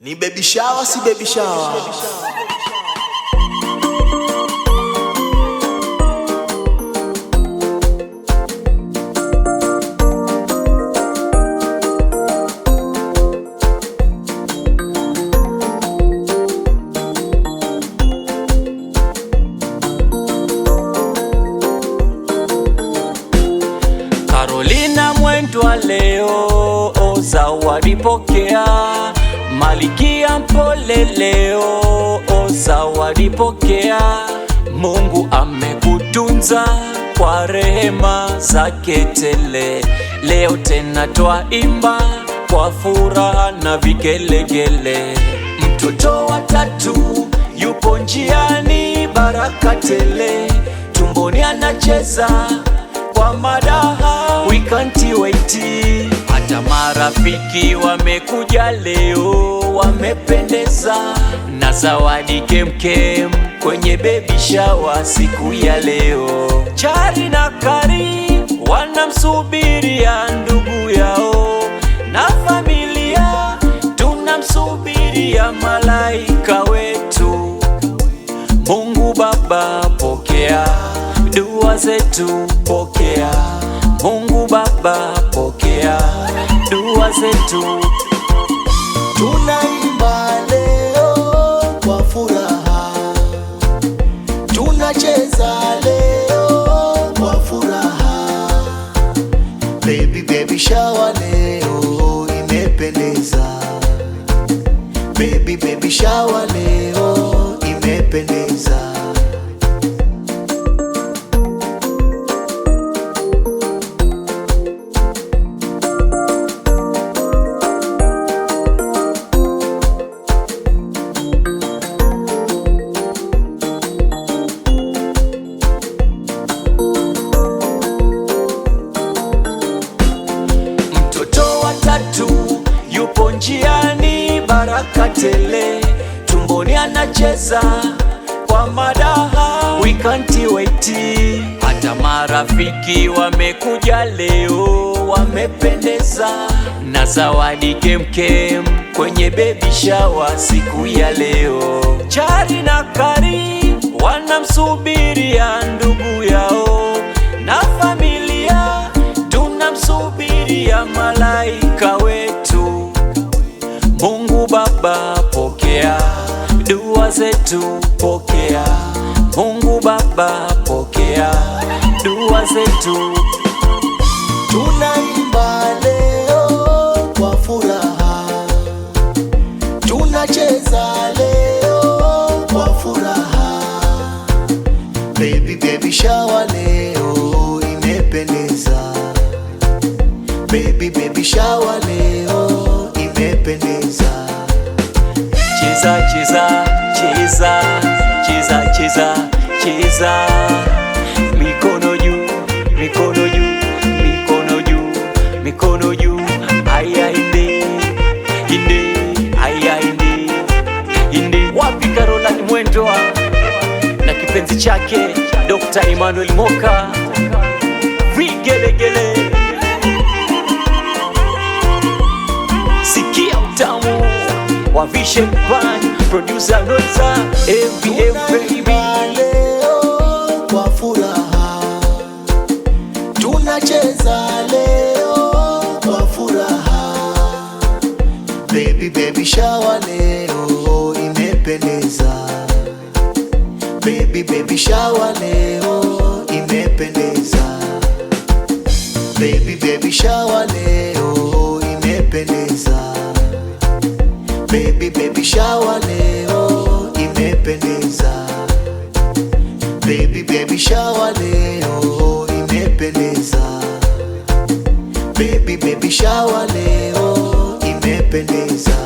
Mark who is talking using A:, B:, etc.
A: Ni baby shower si baby shower.
B: Carolina mwendwa leo, zawadi pokea. Malikia mpole leo, zawadi pokea. Mungu amekutunza kwa rehema zake tele. Leo tena twaimba kwa furaha na vigelegele. Mtoto wa tatu yupo njiani, baraka tele. Tumboni anacheza kwa madaha, we can't wait. Hata marafiki wamekuja leo, wamependeza na zawadi kemkem kwenye baby shower siku ya leo. Chari na Kari wanamsubiria ndugu yao, na familia tunamsubiria malaika wetu. Mungu Baba pokea dua zetu, pokea. Mungu Baba pokea dua zetu.
A: Tunaimba leo kwa furaha, tunacheza leo kwa furaha. Baby shower leo imependeza. Baby shower leo imependeza. Yupo njiani, baraka tele. Tumboni anacheza kwa madaha, we can't wait. Hata marafiki wamekuja leo, wamependeza na zawadi kemkem kwenye baby shower siku ya leo. Chari na Kari wanamsubiria ndugu yao, na familia tunamsubiria malaika wetu. Mungu Baba pokea dua zetu, pokea. Mungu Baba pokea dua zetu. Tunaimba leo kwa furaha, tunacheza leo kwa furaha. Baby shower leo imependeza. Baby shower leo imependeza.
B: Cheza cheza cheza cheza cheza cheza, mikono juu, mikono juu, mikono juu, mikono juu. Aya inde inde, aya inde inde. Wapi Carolina mwendwa na kipenzi chake Dr. Emmanuel Moka, vigelegele. Sikia utamu wa Vision Band, producer Nota MVM baby.
A: Leo kwa furaha, tunacheza leo kwa furaha. Baby shower leo imependeza. Baby shower leo imependeza. Baby shower leo imependeza. Baby shower leo imependeza. Baby shower leo imependeza. Baby shower leo imependeza.